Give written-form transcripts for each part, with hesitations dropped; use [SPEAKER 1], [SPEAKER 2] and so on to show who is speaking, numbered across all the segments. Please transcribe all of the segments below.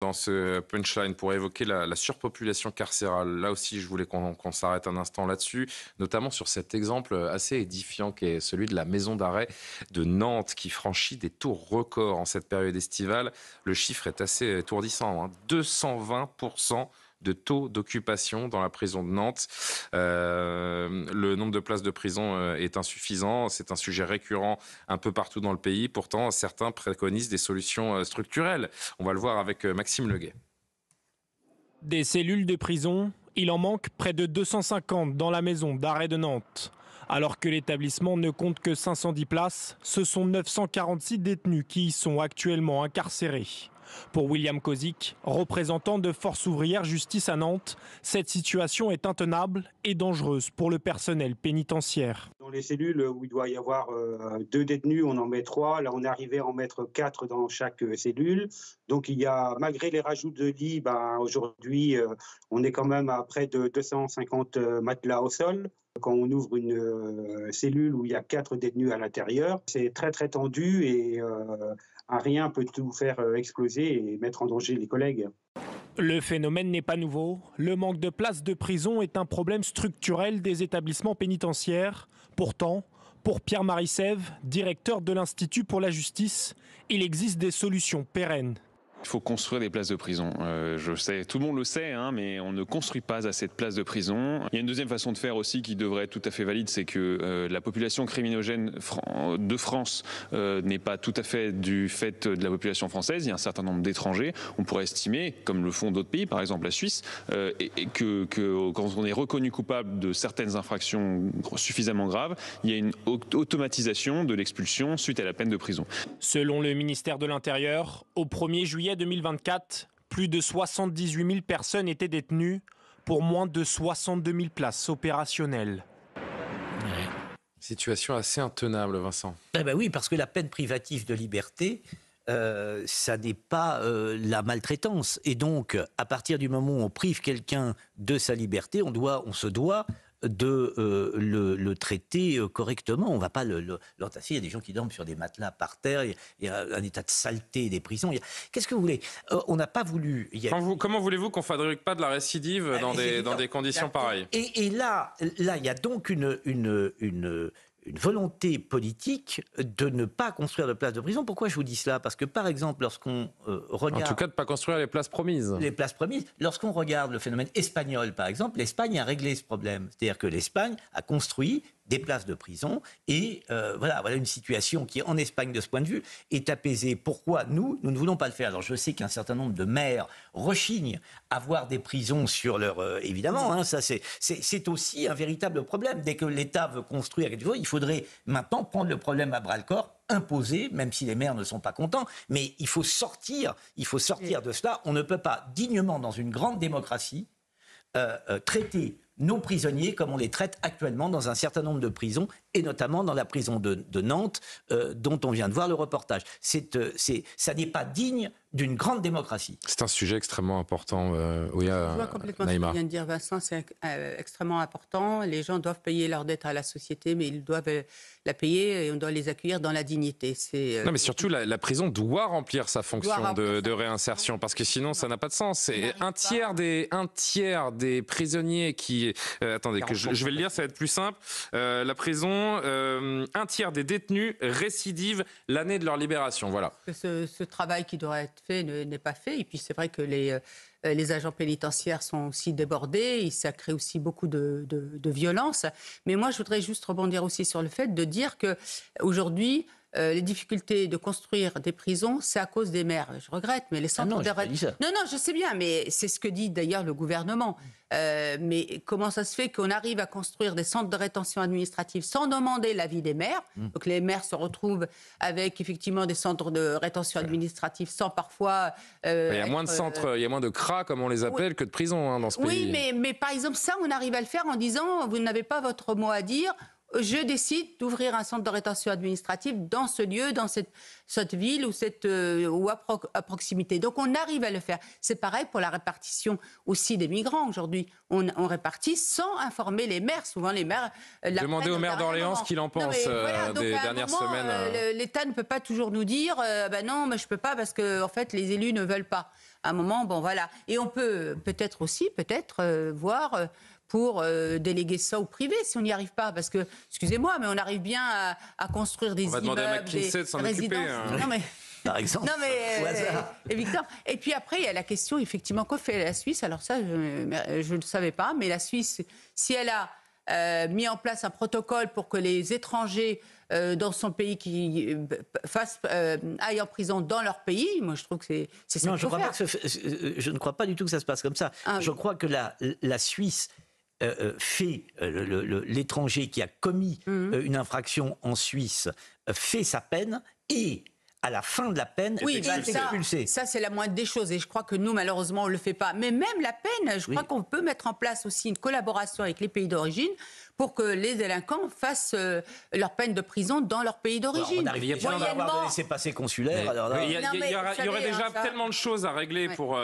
[SPEAKER 1] dans ce punchline pour évoquer la surpopulation carcérale. Là aussi, je voulais qu'on s'arrête un instant là-dessus, notamment sur cet exemple assez édifiant qui est celui de la maison d'arrêt de Nantes qui franchit des taux records en cette période estivale. Le chiffre est assez étourdissant, hein. 220% de taux d'occupation dans la prison de Nantes. Le nombre de places de prison est insuffisant. C'est un sujet récurrent un peu partout dans le pays. Pourtant, certains préconisent des solutions structurelles. On va le voir avec Maxime Leguet.
[SPEAKER 2] Des cellules de prison, il en manque près de 250 dans la maison d'arrêt de Nantes. Alors que l'établissement ne compte que 510 places, ce sont 946 détenus qui y sont actuellement incarcérés. Pour William Kozik, représentant de Force ouvrière justice à Nantes, cette situation est intenable et dangereuse pour le personnel pénitentiaire.
[SPEAKER 3] Dans les cellules où il doit y avoir 2 détenus, on en met 3. Là, on est arrivé à en mettre 4 dans chaque cellule. Donc, il y a, malgré les rajouts de lits, aujourd'hui, on est quand même à près de 250 matelas au sol. Quand on ouvre une cellule où il y a 4 détenus à l'intérieur, c'est très très tendu et un rien peut tout faire exploser et mettre en danger les collègues.
[SPEAKER 2] Le phénomène n'est pas nouveau. Le manque de places de prison est un problème structurel des établissements pénitentiaires. Pourtant, pour Pierre-Marie Sève, directeur de l'Institut pour la justice, il existe des solutions pérennes.
[SPEAKER 4] Il faut construire des places de prison. Je sais, tout le monde le sait, mais on ne construit pas assez de places de prison. Il y a une deuxième façon de faire aussi qui devrait être tout à fait valide, c'est que la population criminogène de France n'est pas tout à fait du fait de la population française. Il y a un certain nombre d'étrangers. On pourrait estimer, comme le font d'autres pays, par exemple la Suisse, que quand on est reconnu coupable de certaines infractions suffisamment graves, il y a une automatisation de l'expulsion suite à la peine de prison.
[SPEAKER 2] Selon le ministère de l'Intérieur, au 1er juillet 2024, plus de 78 000 personnes étaient détenues pour moins de 62 000 places opérationnelles.
[SPEAKER 1] Situation assez intenable, Vincent.
[SPEAKER 5] Oui, parce que la peine privative de liberté, ça n'est pas la maltraitance. Et donc, à partir du moment où on prive quelqu'un de sa liberté, on se doit de le traiter correctement. On ne va pas l'entasser. Il y a des gens qui dorment sur des matelas par terre. Il y a un état de saleté des prisons. Qu'est-ce que vous voulez ? On n'a pas voulu...
[SPEAKER 1] Comment voulez-vous qu'on ne fabrique pas de la récidive dans des conditions pareilles ?
[SPEAKER 5] Et là, il y a donc une volonté politique de ne pas construire de places de prison. Pourquoi je vous dis cela ? Parce que, par exemple, lorsqu'on regarde...
[SPEAKER 1] En tout cas, de ne pas construire les places promises.
[SPEAKER 5] Les places promises. Lorsqu'on regarde le phénomène espagnol, par exemple, l'Espagne a réglé ce problème. C'est-à-dire que l'Espagne a construit des places de prison et voilà une situation qui, en Espagne, de ce point de vue, est apaisée. Pourquoi nous ne voulons pas le faire ? Alors, je sais qu'un certain nombre de maires rechignent à voir des prisons sur leur... évidemment, ça c'est aussi un véritable problème. Dès que l'État veut construire quelque chose, il faudrait maintenant prendre le problème à bras-le-corps, imposer, même si les maires ne sont pas contents, mais il faut sortir de cela. On ne peut pas dignement, dans une grande démocratie, traiter nos prisonniers comme on les traite actuellement dans un certain nombre de prisons, et notamment dans la prison de Nantes, dont on vient de voir le reportage. Ça n'est pas digne d'une grande démocratie.
[SPEAKER 1] C'est un sujet extrêmement important.
[SPEAKER 6] Je vois complètement
[SPEAKER 1] Naïma.
[SPEAKER 6] ce que vient de dire Vincent, c'est extrêmement important. Les gens doivent payer leur dette à la société, mais ils doivent la payer et on doit les accueillir dans la dignité.
[SPEAKER 1] Non, mais surtout, la prison doit remplir sa fonction de réinsertion, parce que sinon, ça n'a pas de sens. C'est un tiers des prisonniers qui... attendez, je vais le lire, ça va être plus simple. La prison, un tiers des détenus récidivent l'année de leur libération. Voilà.
[SPEAKER 6] Ce travail qui doit être fait n'est pas fait. Et puis, c'est vrai que les agents pénitentiaires sont aussi débordés et ça crée aussi beaucoup de violence. Mais moi, je voudrais juste rebondir aussi sur le fait de dire qu'aujourd'hui, les difficultés de construire des prisons, c'est à cause des maires. Je regrette, mais les centres de rétention... Non, je sais bien, mais c'est ce que dit d'ailleurs le gouvernement. Mais comment ça se fait qu'on arrive à construire des centres de rétention administrative sans demander l'avis des maires ? Donc les maires se retrouvent avec effectivement des centres de rétention administrative sans parfois...
[SPEAKER 1] il y a moins de centres, il y a moins de CRA, comme on les appelle, que de prisons dans ce pays.
[SPEAKER 6] Oui, mais par exemple, ça, on arrive à le faire en disant, vous n'avez pas votre mot à dire. Je décide d'ouvrir un centre de rétention administrative dans ce lieu, dans cette ville ou à proximité. Donc on arrive à le faire. C'est pareil pour la répartition aussi des migrants aujourd'hui. On répartit sans informer les maires. Souvent les maires...
[SPEAKER 1] Demandez au maire d'Orléans ce qu'il en pense des dernières semaines.
[SPEAKER 6] L'État ne peut pas toujours nous dire non, mais je ne peux pas parce que en fait, les élus ne veulent pas. à un moment, bon voilà. Et on peut peut-être aussi, voir pour déléguer ça au privé si on n'y arrive pas. Parce que, excusez-moi, mais on arrive bien à construire des immeubles,
[SPEAKER 1] on va demander à McKinsey de s'en occuper.
[SPEAKER 6] Non, mais...
[SPEAKER 5] Par exemple,
[SPEAKER 6] non, mais, Victor. Et puis après, il y a la question, effectivement, quoi fait la Suisse? Alors ça, je ne savais pas, mais la Suisse, si elle a mis en place un protocole pour que les étrangers dans son pays qui aillent en prison dans leur pays, moi je trouve que c'est ça qu'il faut faire.
[SPEAKER 5] Je ne crois pas du tout que ça se passe comme ça. Je crois que la Suisse fait l'étranger qui a commis une infraction en Suisse fait sa peine et à la fin de la peine, expulsé.
[SPEAKER 6] Ça, c'est la moindre des choses. Et je crois que nous, malheureusement, on ne le fait pas. Mais même la peine, je crois qu'on peut mettre en place aussi une collaboration avec les pays d'origine pour que les délinquants fassent leur peine de prison dans leur pays d'origine.
[SPEAKER 5] On arrive bien à avoir des laissez-passer consulaires.
[SPEAKER 1] Il y aurait déjà tellement de choses à régler pour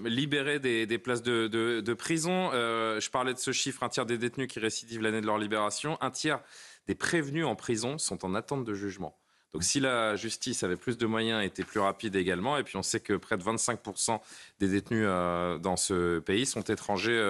[SPEAKER 1] libérer des places de prison. Je parlais de ce chiffre, un tiers des détenus qui récidivent l'année de leur libération. Un tiers des prévenus en prison sont en attente de jugement. Donc si la justice avait plus de moyens, était plus rapide également, et puis on sait que près de 25% des détenus dans ce pays sont étrangers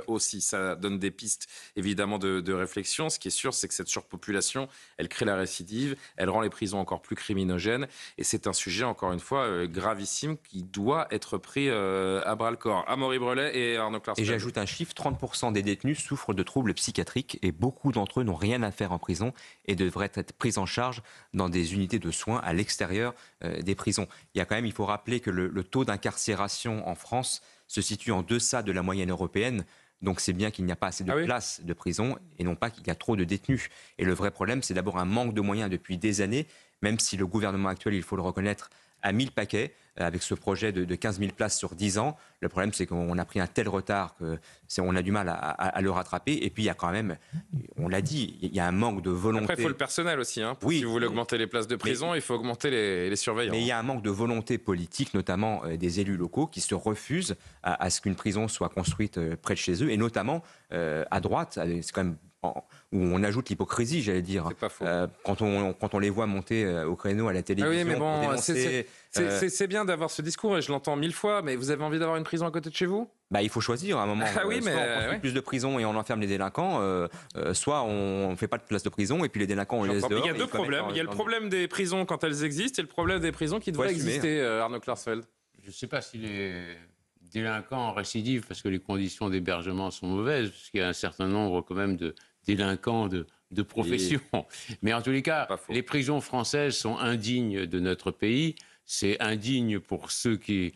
[SPEAKER 1] aussi. Ça donne des pistes évidemment de réflexion. Ce qui est sûr, c'est que cette surpopulation, elle crée la récidive, elle rend les prisons encore plus criminogènes, et c'est un sujet, encore une fois, gravissime qui doit être pris à bras-le-corps. Amaury Brelet et Arnaud Klarsfeld.
[SPEAKER 7] Et j'ajoute un chiffre, 30% des détenus souffrent de troubles psychiatriques, et beaucoup d'entre eux n'ont rien à faire en prison et devraient être pris en charge dans des unités de soins à l'extérieur des prisons. Il faut rappeler que le taux d'incarcération en France se situe en deçà de la moyenne européenne. Donc c'est bien qu'il n'y a pas assez de places de prison et non pas qu'il y a trop de détenus. Et le vrai problème, c'est d'abord un manque de moyens depuis des années, même si le gouvernement actuel, il faut le reconnaître, a mis le paquet avec ce projet de 15 000 places sur 10 ans. Le problème, c'est qu'on a pris un tel retard qu'on a du mal à le rattraper. Et puis, il y a quand même, on l'a dit, il y a un manque de volonté.
[SPEAKER 1] Après, il faut le personnel aussi. Si vous voulez augmenter les places de prison, il faut augmenter les surveillants.
[SPEAKER 7] Mais il y a un manque de volonté politique, notamment des élus locaux, qui se refusent à ce qu'une prison soit construite près de chez eux. Et notamment, à droite, c'est quand même où on ajoute l'hypocrisie, j'allais dire.
[SPEAKER 1] C'est pas faux.
[SPEAKER 7] Quand on les voit monter au créneau à la télévision.
[SPEAKER 1] Oui, mais bon,
[SPEAKER 7] pour dénoncer,
[SPEAKER 1] c'est bien d'avoir ce discours et je l'entends 1000 fois, mais vous avez envie d'avoir une prison à côté de chez vous ?
[SPEAKER 7] Il faut choisir à un moment.
[SPEAKER 1] Ah oui,
[SPEAKER 7] soit on construit plus de prisons et on enferme les délinquants, soit on ne fait pas de place de prison et puis les délinquants on les laisse dehors.
[SPEAKER 1] Il y a deux problèmes. Il y a le problème des prisons quand elles existent et le problème des prisons qui devraient exister, Arnaud Klarsfeld.
[SPEAKER 8] Je ne sais pas si les délinquants récidivent parce que les conditions d'hébergement sont mauvaises, parce qu'il y a un certain nombre quand même de délinquants de profession. Mais en tous les cas, les prisons françaises sont indignes de notre pays. C'est indigne pour ceux qui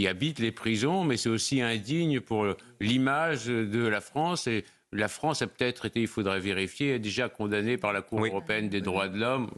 [SPEAKER 8] habitent les prisons, mais c'est aussi indigne pour l'image de la France. Et la France a peut-être été, il faudrait vérifier, déjà condamnée par la Cour européenne des droits de l'homme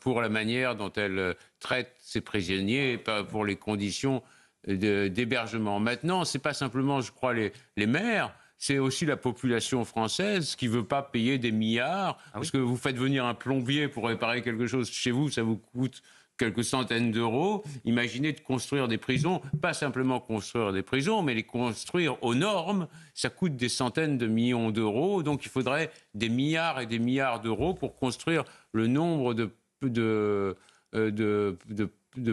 [SPEAKER 8] pour la manière dont elle traite ses prisonniers, pour les conditions d'hébergement. Maintenant, ce n'est pas simplement, je crois, les maires. C'est aussi la population française qui ne veut pas payer des milliards. Parce que vous faites venir un plombier pour réparer quelque chose chez vous, ça vous coûte quelques centaines d'euros. Imaginez de construire des prisons, pas simplement construire des prisons, mais les construire aux normes, ça coûte des centaines de millions d'euros. Donc il faudrait des milliards et des milliards d'euros pour construire le nombre de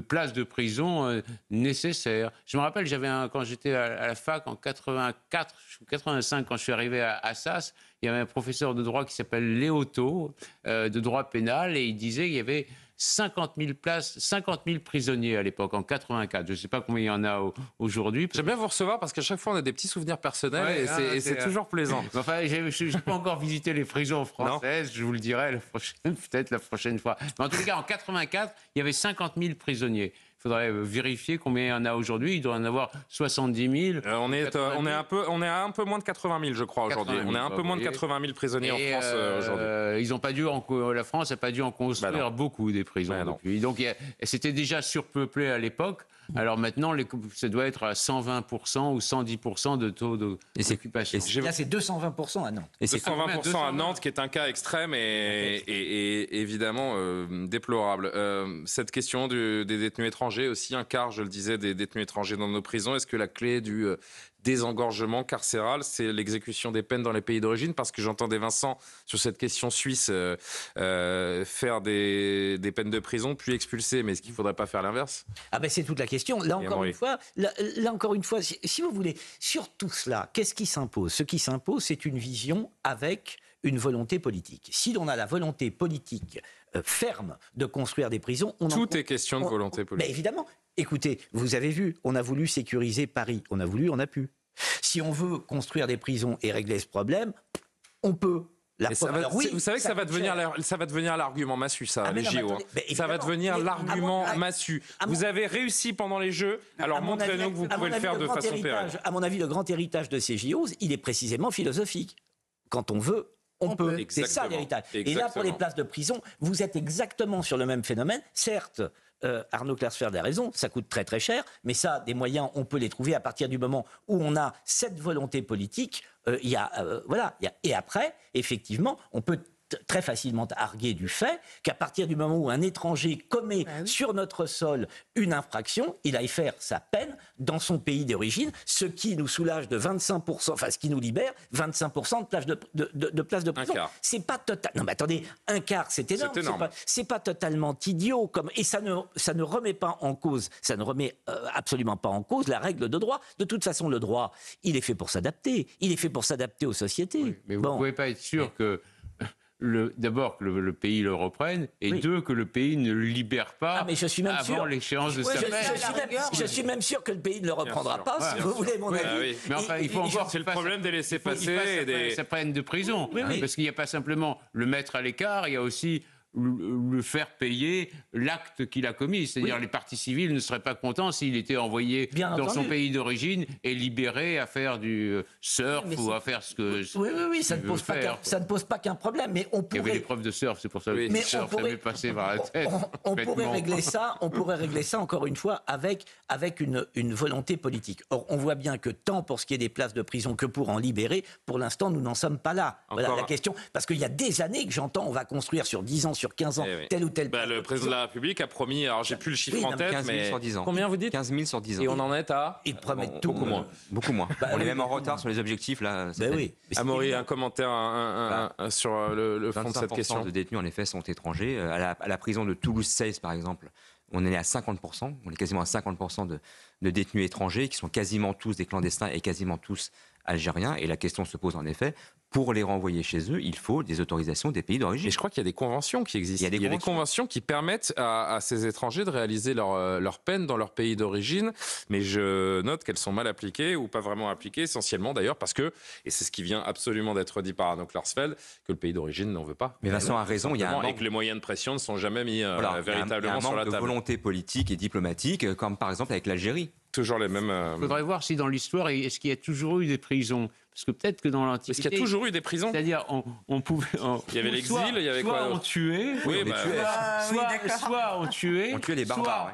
[SPEAKER 8] places de prison nécessaires. Je me rappelle, quand j'étais à la fac en 84, 85, quand je suis arrivé à Assas, il y avait un professeur de droit qui s'appelle Léoto, de droit pénal, et il disait qu'il y avait 50 000 places, 50 000 prisonniers à l'époque, en 84. Je ne sais pas combien il y en a aujourd'hui.
[SPEAKER 1] J'aime bien vous recevoir parce qu'à chaque fois, on a des petits souvenirs personnels et c'est toujours plaisant.
[SPEAKER 8] Enfin, je n'ai pas encore visité les prisons françaises, je vous le dirai peut-être la prochaine fois. Mais en tous les cas, en 84, il y avait 50 000 prisonniers. Il faudrait vérifier combien il y en a aujourd'hui. Il doit en avoir 70 000.
[SPEAKER 1] On est à un peu moins de 80 000, je crois, aujourd'hui. On est à un peu moins de 80 000 prisonniers en France aujourd'hui.
[SPEAKER 8] La France n'a pas dû en construire beaucoup des prisons depuis. Donc c'était déjà surpeuplé à l'époque. Alors maintenant, ça doit être à 120% ou 110% de taux d'occupation.
[SPEAKER 5] Là, c'est 220% à Nantes.
[SPEAKER 1] Et c'est 220% à Nantes, qui est un cas extrême et évidemment déplorable. Cette question des détenus étrangers, aussi un quart, je le disais, des détenus étrangers dans nos prisons. Est-ce que la clé du désengorgement carcéral, c'est l'exécution des peines dans les pays d'origine, parce que j'entendais Vincent sur cette question suisse faire des peines de prison puis expulser, mais est-ce qu'il ne faudrait pas faire l'inverse?
[SPEAKER 5] Ah ben c'est toute la question. Là encore une fois, si vous voulez, sur tout cela, qu'est-ce qui s'impose? Ce qui s'impose, c'est une vision avec une volonté politique. Si l'on a la volonté politique ferme de construire des prisons,
[SPEAKER 1] tout est question de volonté politique.
[SPEAKER 5] Mais évidemment. Écoutez, vous avez vu, on a voulu sécuriser Paris. On a voulu, on a pu. Si on veut construire des prisons et régler ce problème, on peut.
[SPEAKER 1] Vous savez que ça va devenir l'argument massu, ça, les JO. Ça va devenir l'argument massu. Vous avez réussi pendant les Jeux, alors montrez-nous que vous pouvez le faire de façon pérenne.
[SPEAKER 5] À mon avis, le grand héritage de ces JO, il est précisément philosophique. Quand on veut, on peut. C'est ça l'héritage. Et là, pour les places de prison, vous êtes exactement sur le même phénomène. Certes, Arnaud Klarsfeld a raison, ça coûte très très cher, mais ça, des moyens, on peut les trouver à partir du moment où on a cette volonté politique. Et après, effectivement, on peut très facilement arguer du fait qu'à partir du moment où un étranger commet sur notre sol une infraction, il aille faire sa peine dans son pays d'origine, ce qui nous soulage de 25%, enfin ce qui nous libère 25% de places de prison. C'est pas total. Non mais attendez, un quart, c'est énorme. C'est pas totalement idiot et ça ne remet pas en cause, ça ne remet absolument pas en cause la règle de droit. De toute façon, le droit, il est fait pour s'adapter. Il est fait pour s'adapter aux sociétés.
[SPEAKER 8] Oui, mais vous ne pouvez pas être sûr que d'abord que le pays le reprenne, et deux, que le pays ne le libère pas avant l'échéance de sa peine.
[SPEAKER 5] Je suis même sûr que le pays ne le reprendra pas, si vous voulez mon avis.
[SPEAKER 8] Mais enfin, il faut encore...
[SPEAKER 1] C'est le problème des laissés-passer.
[SPEAKER 8] Sa peine de prison. Parce qu'il n'y a pas simplement le mettre à l'écart, il y a aussi le faire payer l'acte qu'il a commis. C'est-à-dire les parties civiles ne seraient pas contents s'il était envoyé dans son pays d'origine et libéré à faire du surf ou à faire ce que...
[SPEAKER 5] Oui, ça ne pose pas qu'un problème. Mais on pourrait...
[SPEAKER 8] Il y avait des preuves de surf, c'est pour ça que le surf ça m'est passé par la tête.
[SPEAKER 5] On pourrait régler ça, encore une fois, avec une volonté politique. Or, on voit bien que tant pour ce qui est des places de prison que pour en libérer, pour l'instant, nous n'en sommes pas là. Voilà la question. Parce qu'il y a des années que j'entends, on va construire sur 10 ans, sur 15 ans, tel ou tel...
[SPEAKER 1] le président de la République a promis, alors j'ai plus le chiffre en tête,
[SPEAKER 7] 15 000
[SPEAKER 1] mais...
[SPEAKER 7] sur 10 ans.
[SPEAKER 1] Combien vous dites?
[SPEAKER 7] 15 000 sur 10 ans.
[SPEAKER 1] Et on en est à...
[SPEAKER 5] Ils promettent tout.
[SPEAKER 7] Beaucoup moins. On est même en retard sur les objectifs, là.
[SPEAKER 1] Amaury, un commentaire sur le fond de cette question.
[SPEAKER 7] 25% de détenus, en effet, sont étrangers. À la prison de Toulouse-16, par exemple, on est à 50%. On est quasiment à 50% de détenus étrangers, qui sont quasiment tous des clandestins et quasiment tous algériens. Et la question se pose, en effet, pour les renvoyer chez eux, il faut des autorisations des pays d'origine.
[SPEAKER 1] Et je crois qu'il y a des conventions qui existent. Il y a des conventions qui permettent à ces étrangers de réaliser leur peine dans leur pays d'origine, mais je note qu'elles sont mal appliquées ou pas vraiment appliquées, essentiellement d'ailleurs parce que, et c'est ce qui vient absolument d'être dit par Arnaud Klarsfeld, que le pays d'origine n'en veut pas.
[SPEAKER 7] Mais Vincent a raison, il y a un manque...
[SPEAKER 1] Et que les moyens de pression ne sont jamais mis véritablement sur la table.
[SPEAKER 7] Il y a un manque de volonté politique et diplomatique, comme par exemple avec l'Algérie.
[SPEAKER 1] Toujours les mêmes...
[SPEAKER 8] Il faudrait voir si dans l'histoire, est-ce qu'il y a toujours eu des prisons? Parce que peut-être que dans l'Antiquité...
[SPEAKER 1] Est-ce qu'il y a toujours eu des prisons?
[SPEAKER 8] C'est-à-dire, on pouvait...
[SPEAKER 1] il y avait l'exil, il y avait quoi?
[SPEAKER 8] Soit on tuait, soit on tuait...
[SPEAKER 7] On tuait les barbares,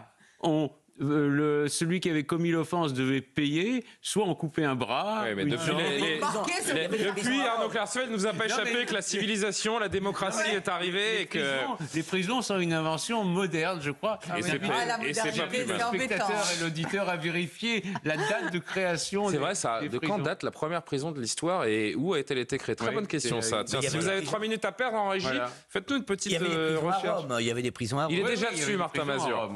[SPEAKER 8] celui qui avait commis l'offense devait payer, soit on coupait un bras...
[SPEAKER 1] Oui, mais depuis, Arnaud Klarsfeld ne nous a pas échappé que la civilisation, la démocratie est arrivée et que...
[SPEAKER 8] Les prisons sont une invention moderne, je crois.
[SPEAKER 1] Et c'est pas plus mal.
[SPEAKER 8] Le spectateur et l'auditeur a vérifié la date de création.
[SPEAKER 1] C'est vrai, ça. De quand date la première prison de l'histoire et où a-t-elle été créée? Très bonne question, ça. Tiens, si vous avez 3 minutes à perdre en régie, faites-nous une petite recherche.
[SPEAKER 5] Il y avait des prisons à Rome.
[SPEAKER 1] Il est déjà dessus, Martin Mazur.